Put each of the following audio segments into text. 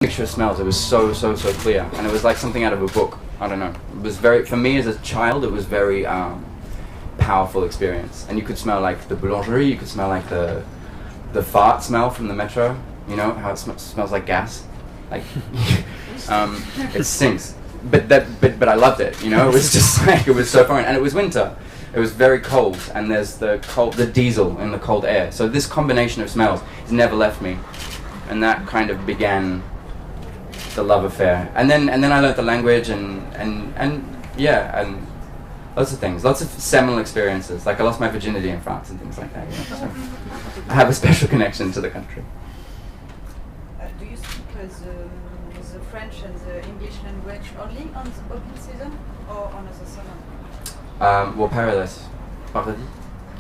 Picture of smells, it was so clear, and it was like something out of a book. I don't know, it was very, for me as a child, it was very powerful experience. And you could smell like the boulangerie, you could smell like the fart smell from the metro, you know how it smells like gas, like it stinks, but I loved it, you know. It was just like, it was so fun. And it was winter, it was very cold, and there's the diesel in the cold air, so this combination of smells has never left me, and that kind of began the love affair. And then I learnt the language and lots of things, lots of seminal experiences. Like I lost my virginity in France and things like that. You know? So I have a special connection to the country. Do you speak the French and the English language only on the open season or on the summer? Well, Paradise, Paradis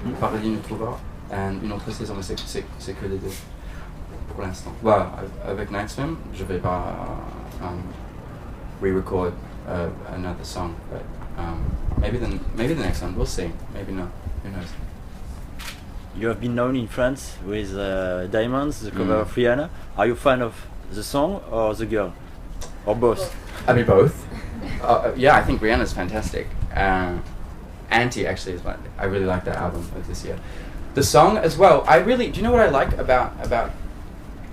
nous trouvera, and une autre saison, mais c'est que les deux. Pour l'instant. Well, avec Night Swim, je vais pas re-record another song, but maybe the next one. We'll see. Maybe not. Who knows? You have been known in France with Diamonds, the cover of Rihanna. Are you a fan of the song or the girl, or both? I mean both. Yeah, I think Rihanna's fantastic. Anti actually is one. I really like that album of this year. The song as well. Do you know what I like about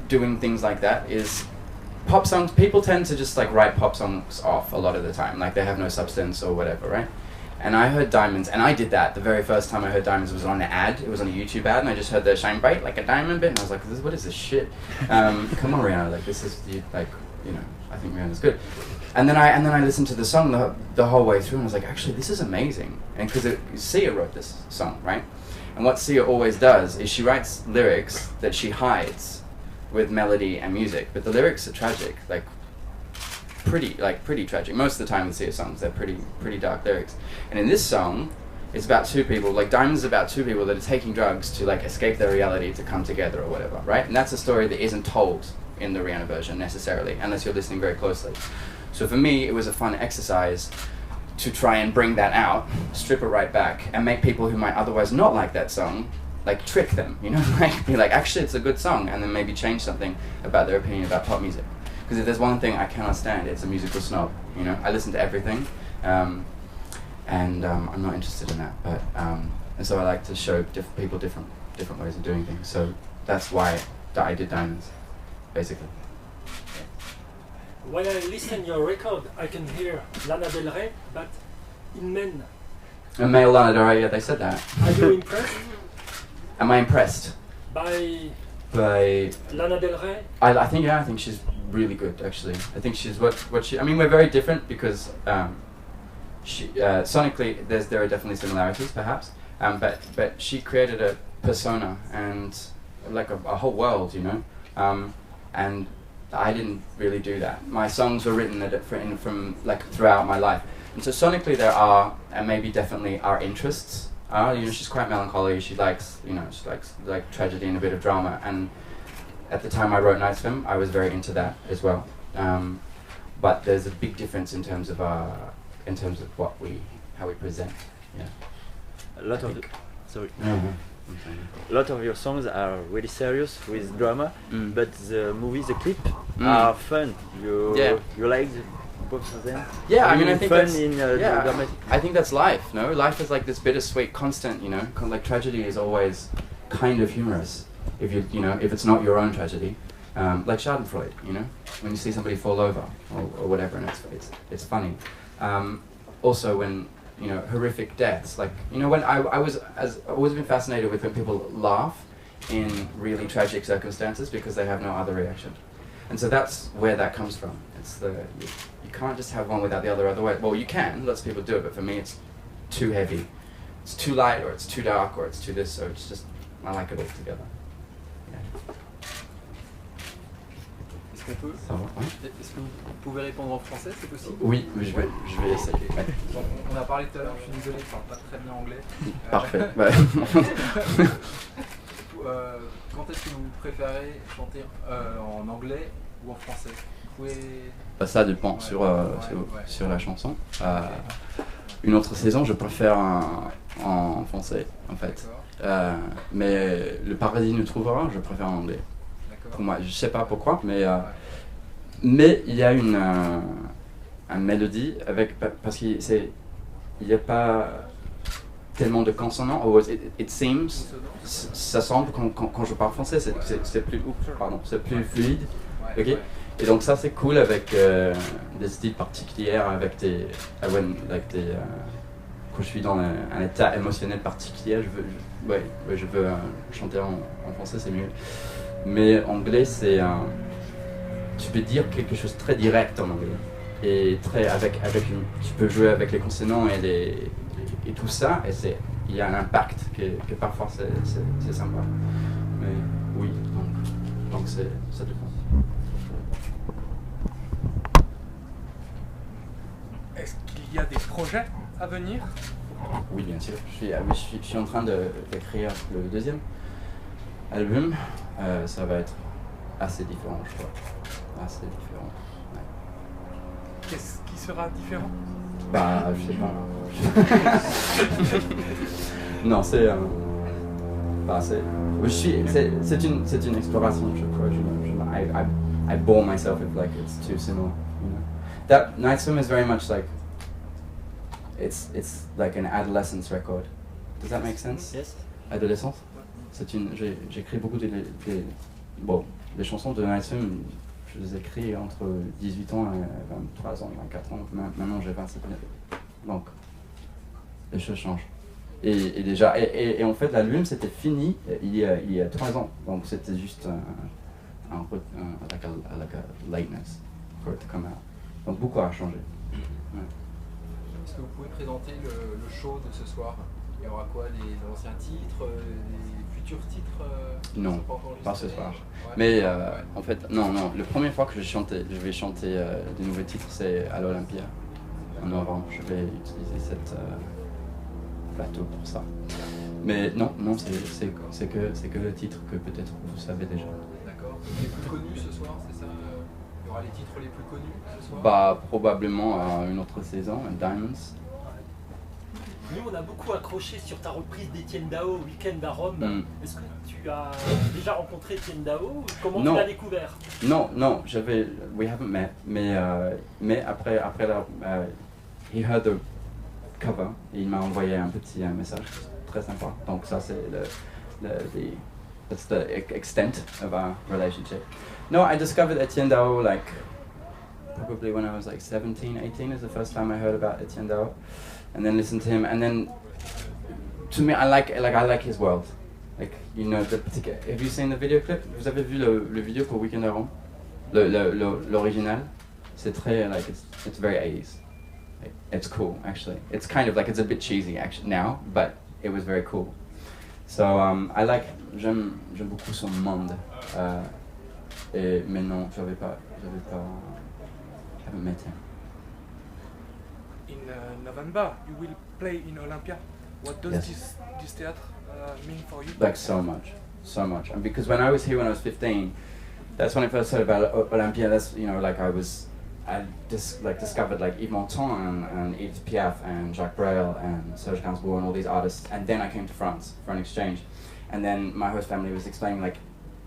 doing things like that is pop songs, people tend to just like write pop songs off a lot of the time, like they have no substance or whatever, right? And I heard Diamonds, and I did that the very first time I heard Diamonds was on an ad. It was on a YouTube ad, and I just heard the shine bright like a diamond bit, and I was like, what is this shit? Come on, Rihanna, like this is like, you know, I think Rihanna's good. And then I listened to the song the whole way through, and I was like, actually, this is amazing. And because Sia wrote this song, right? And what Sia always does is she writes lyrics that she hides with melody and music, but the lyrics are tragic, like pretty tragic. Most of the time with Sia songs, they're pretty dark lyrics. And in this song, it's about two people, like Diamonds is about two people that are taking drugs to like escape their reality to come together or whatever, right? And that's a story that isn't told in the Rihanna version necessarily, unless you're listening very closely. So for me, it was a fun exercise to try and bring that out, strip it right back, and make people who might otherwise not like that song, like trick them, you know, like be like, actually it's a good song, and then maybe change something about their opinion about pop music. Because if there's one thing I cannot stand, it's a musical snob, you know. I listen to everything, and I'm not interested in that, but and so I like to show people different ways of doing things. So that's why I did Diamonds, basically. When I listen to your record, I can hear Lana Del Rey, but in men. A male Lana Del Rey, yeah, they said that. Are you impressed? Am I impressed? By Lana Del Rey? I think she's really good, actually. I think she's what she. I mean, we're very different because sonically there are definitely similarities, perhaps. But she created a persona and like a whole world, you know. And I didn't really do that. My songs were written from like throughout my life, and so sonically there are, and maybe definitely our interests. You know, she's quite melancholy. She likes like tragedy and a bit of drama. And at the time I wrote Night Swim, I was very into that as well. But there's a big difference in terms of how we present. Yeah. A lot of your songs are really serious with drama, but the movies, the clip are fun. You like both of them? Yeah, I mean, I think fun that's in dramatic. I think that's life. No, life is like this bittersweet constant. You know, like tragedy is always kind of humorous if if it's not your own tragedy, like Schadenfreude. You know, when you see somebody fall over or whatever, and it's funny. Also, when horrific deaths, like when I've always been fascinated with when people laugh in really tragic circumstances because they have no other reaction, and so that's where that comes from. It's you can't just have one without the other way. Well, you can, lots of people do it, but for me it's too heavy, it's too light, or it's too dark, or it's too this, so it's just, I like it all together. Est-ce que vous pouvez répondre en français, c'est possible? Oui, je vais essayer. Ouais. On a parlé tout à l'heure, je suis désolé, je parle pas très bien anglais. Parfait. Quand est-ce que vous préférez chanter en anglais ou en français? Vous pouvez... Ça dépend sur la chanson. Une autre saison, je préfère en français, en fait. Mais le paradis nous trouvera, je préfère en anglais. Pour moi, je sais pas pourquoi, mais mais il y a une mélodie avec parce qu'il n'y a pas tellement de consonants. Or it seems, ça semble quand je parle français, c'est plus fluide. Ouais, Ok. ouais. Et donc ça c'est cool avec des styles particuliers, avec des quand je suis dans un état émotionnel particulier, je veux chanter en français, c'est mieux. Mais anglais, c'est tu peux dire quelque chose de très direct en anglais et très tu peux jouer avec les consonants et tout ça, et il y a un impact que parfois c'est sympa. Mais oui, donc ça dépend. Est-ce qu'il y a des projets à venir? Oui, bien sûr. Je suis en train d'écrire le deuxième album. Ça va être assez différent, je crois. Assez différent. Ouais. Qu'est-ce qui sera différent? Bah, je sais pas. Non, c'est une exploration, je crois. I bore myself if like it's too similar. You know? That Night Swim is very much like it's like an adolescence record. Does that make sense? Yes. Adolescence. J'écris beaucoup les chansons de Night Swim. Je les écris entre 18 ans et 23 ans, 24 ans. Maintenant j'ai 27 ans. Donc les choses changent. Et déjà, et en fait l'album c'était fini il y a 3 ans. Donc c'était juste like a lateness for it to come out. Donc beaucoup a changé. Ouais. Est-ce que vous pouvez présenter le show de ce soir? Il y aura quoi? Les anciens titres, les futurs titres Non, pas ce soir. Ouais. Mais en fait, non. La première fois que je vais chanter des nouveaux titres, c'est à l'Olympia en novembre. Je vais utiliser cette plateau pour ça. Mais non, c'est que le titre que peut-être vous savez déjà. D'accord. Les plus connus ce soir, c'est ça? Il y aura les titres les plus connus ce soir? Bah probablement une autre saison, Diamonds. Nous, on a beaucoup accroché sur ta reprise d'Étienne Dao, Week-end à Rome. Est-ce que tu as déjà rencontré Étienne Dao? Comment tu l'as découvert? Non, we haven't met, mais après he heard the cover, et il m'a envoyé un petit message très sympa. Donc ça c'est that's the extent of our relationship. No, I discovered Étienne Dao like probably when I was like 17, 18 is the first time I heard about Étienne Dao. And then listen to him, and then to me, I like his world. Like, you know, have you seen the video clip? Vous avez vu le vidéo pour Weekend à Rome? L'original? C'est très, like, it's very 80s. It's cool, actually. It's kind of like, it's a bit cheesy actually now, but it was very cool. So, j'aime beaucoup son monde. Mais non, I haven't met him. In November, you will play in Olympia. What does this theatre mean for you? Like so much, and because when I was here when I was 15, that's when I first heard about Olympia. That's like I discovered like Yves Montand and Edith Piaf and Jacques Brel and Serge Gainsbourg and all these artists, and then I came to France for an exchange, and then my host family was explaining like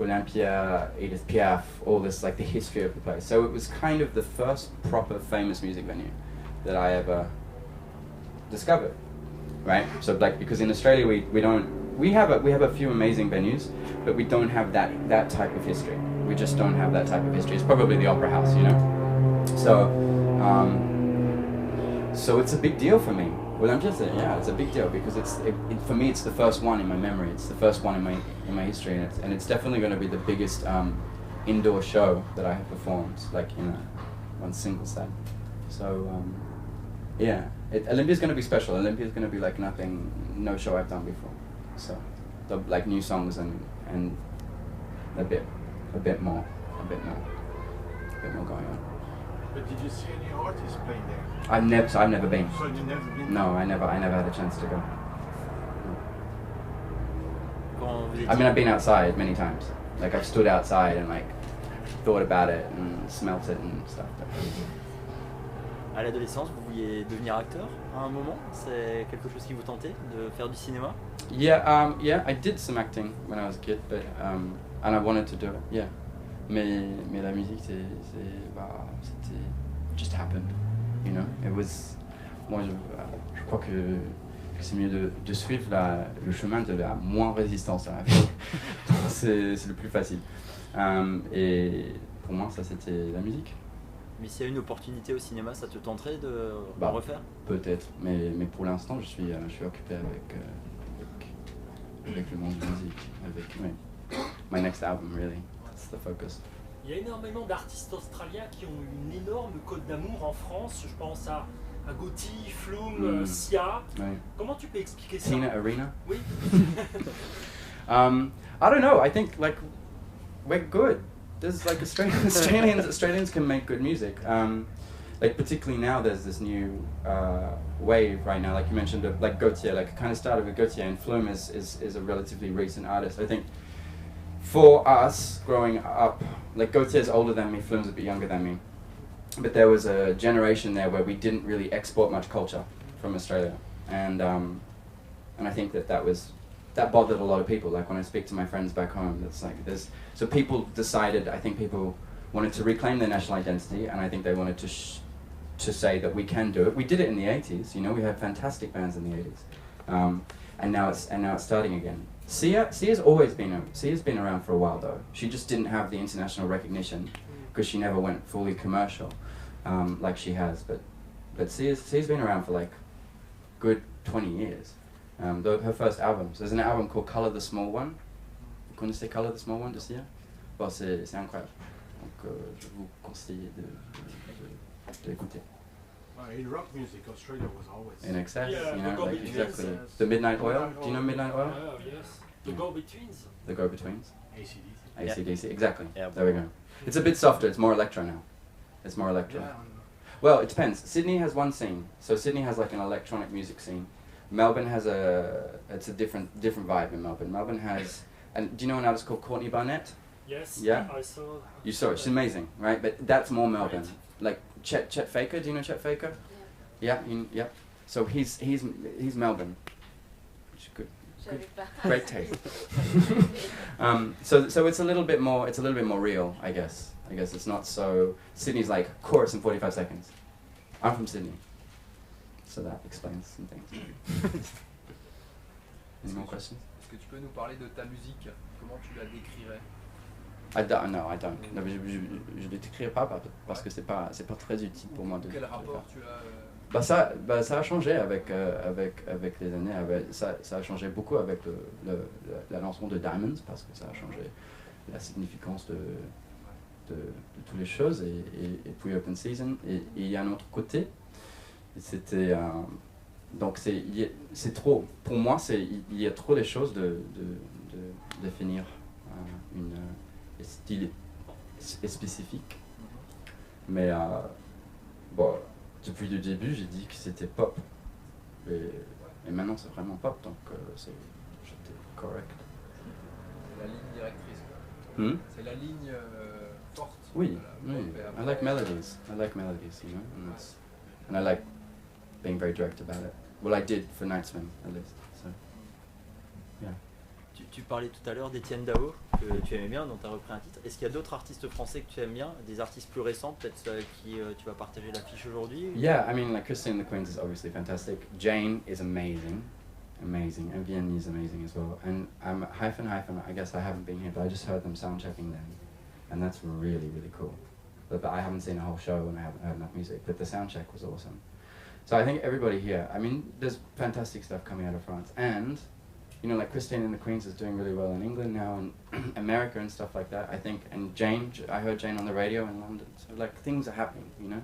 Olympia, Edith Piaf, all this like the history of the place. So it was kind of the first proper famous music venue that I ever discovered, right? So like because in Australia we have a few amazing venues, but we don't have that type of history. We just don't have that type of history. It's probably the Opera House, you know. So it's a big deal for me. Olympia, it's a big deal because for me it's the first one in my memory. It's the first one in my history, and it's definitely going to be the biggest indoor show that I have performed, like in one single set. So. Olympia's going to be special. Olympia's going to be like no show I've done before. So, like new songs and a bit more going on. But did you see any artists playing there? I've never been. So you've never been? No, I never had a chance to go. No. I mean, I've been outside many times. Like I've stood outside and like thought about it and smelt it and stuff. À l'adolescence, vous vouliez devenir acteur à un moment? C'est quelque chose qui vous tentait de faire du cinéma? Yeah, I did some acting when I was a kid, but and I wanted to do it. Yeah, Mais la musique, c'était just happened, you know. It was, moi, je crois que c'est mieux de suivre le chemin de la moins résistance à la vie. c'est le plus facile. Et pour moi, ça, c'était la musique. Mais s'il y a une opportunité au cinéma, ça te tenterait de refaire? Peut-être, mais pour l'instant, je suis occupé avec le monde de la musique, my next album, really. That's the focus. Il y a énormément d'artistes australiens qui ont une énorme cote d'amour en France. Je pense à Gotti, Flume, Sia. Ouais. Comment tu peux expliquer ça? Tina Arena? Oui. I don't know. I think like we're good. There's like Australians can make good music. Like particularly now, there's this new wave right now. Like you mentioned, like Gautier. Like it kind of started with Gautier, and Flume is a relatively recent artist. I think for us growing up, like Gautier's older than me, Flume's a bit younger than me. But there was a generation there where we didn't really export much culture from Australia, and I think that bothered a lot of people. Like when I speak to my friends back home, so people decided. I think people wanted to reclaim their national identity, and I think they wanted to say that we can do it. We did it in the 80s. You know, we had fantastic bands in the 80s, and now it's starting again. Sia's always been around for a while though. She just didn't have the international recognition because she never went fully commercial, like she has. But Sia's been around for like good 20 years. Her first album, so there's an album called Color the Small One. Vous connaissez Color the Small One de Sia? Bon, c'est incroyable. Donc je vous conseille d'écouter. In rock music, Australia was always In excess, Yeah, you know, the like Go-Betweens. exactly. Yes. The Midnight Oil. Do you know Midnight Oil? Yes. The Go-Betweens. The Go-Betweens. ACDC. AC/DC. Exactly. Yeah. There we go. It's a bit softer. It's more electro now. It's more electro. Yeah. Well, it depends. Sydney has one scene. So Sydney has like an electronic music scene. Melbourne has it's a different vibe in Melbourne. Melbourne has, and do you know an artist called Courtney Barnett? Yes. Yeah. I saw. You saw it. She's amazing, right? But that's more Melbourne. Like Chet Faker. Do you know Chet Faker? Yeah. Yeah. So he's Melbourne. Which is good. Great taste. So it's a little bit more real, I guess. I guess it's not so. Sydney's like chorus in 45 seconds. I'm from Sydney, so that explains some things. Any more questions? Est-ce que tu peux nous parler de ta musique? Comment tu la décrirais? I don't. No, mais je le décrirai pas parce que c'est pas très utile pour moi de. Quel de rapport faire. tu as Ça a changé avec les années. Ça a changé beaucoup avec la lancement de Diamonds parce que ça a changé la significance de toutes les choses et puis Open Season. Et il y a un autre côté. C'était donc c'est trop. Pour moi, il y a trop de choses de définir une style spécifique. Mais bon. Depuis le début, j'ai dit que c'était pop. Et maintenant, c'est vraiment pop, donc j'étais correct. C'est la ligne directrice. C'est la ligne forte. Oui, de la oui. pop, et I like après, melodies, you know, and I like being very direct about it. Well, I did for Night Swim, at least. So, yeah. Tu parlais tout à l'heure d'Étienne Dao, que tu aimais bien, dont tu as repris un titre. Est-ce qu'il y a d'autres artistes français que tu aimes bien, des artistes plus récents, peut-être qui tu vas partager l'affiche aujourd'hui? Yeah, I mean, like Christine and the Queens is obviously fantastic. Jane is amazing. And Vianney is amazing as well. And Hyphen, I guess I haven't been here, but I just heard them sound checking them. And that's really, really cool. But I haven't seen a whole show and I haven't heard enough music, but the sound check was awesome. So I think everybody here, I mean, there's fantastic stuff coming out of France. And, you know, like Christine and the Queens is doing really well in England now and America and stuff like that, I think. And Jane, I heard Jane on the radio in London. So like things are happening, you know.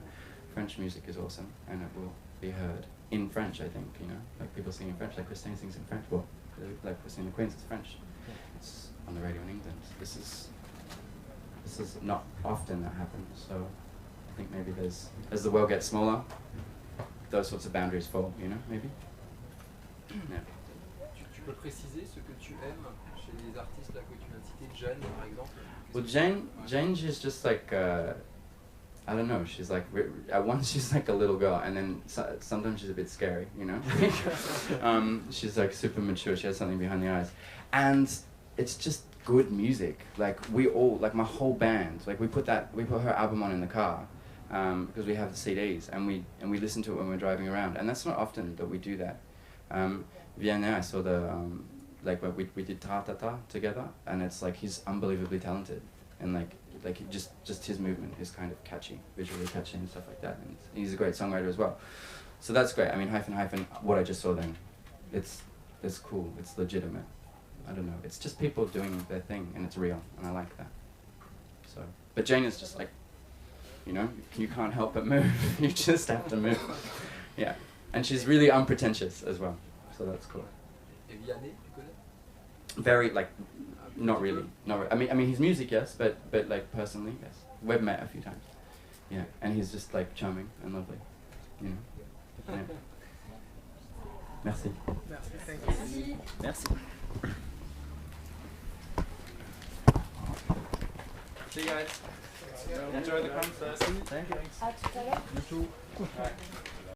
French music is awesome and it will be heard in French, I think, you know. Like people sing in French, like Christine sings in French. Well, like Christine and the Queens is French. It's on the radio in England. This is not often that happens. So I think maybe as the world gets smaller, those sorts of boundaries fall, you know, maybe. Yeah. Tu peux préciser ce que tu aimes chez les artistes là que tu viens de citer, Jane par exemple? Well, Jane, she's just like, I don't know, she's like, at once she's like a little girl, and then sometimes she's a bit scary, you know? She's like super mature, she has something behind the eyes. And it's just good music. Like we all, like my whole band, like we put her album on in the car because we have the CDs, and we listen to it when we're driving around, and that's not often that we do that. Vienna, I saw the like we did Ta Ta Ta together, and it's like he's unbelievably talented, and like just his movement is kind of catchy, visually catchy and stuff like that, and he's a great songwriter as well. So that's great. I mean, hyphen, what I just saw then, it's cool, it's legitimate. I don't know, it's just people doing their thing, and it's real, and I like that. So, but Jane is just like, you know, you can't help but move. You just have to move. Yeah, and she's really unpretentious as well, so that's cool. Et Vianney, tu connais? Very, like, not really. I mean, his music, yes, but like personally, yes. We've met a few times. Yeah, and he's just like charming and lovely. You know. Yeah. Merci. Merci, thank you. Merci. See you guys. Enjoy the concert. Thank you. À tout à l'heure. You too.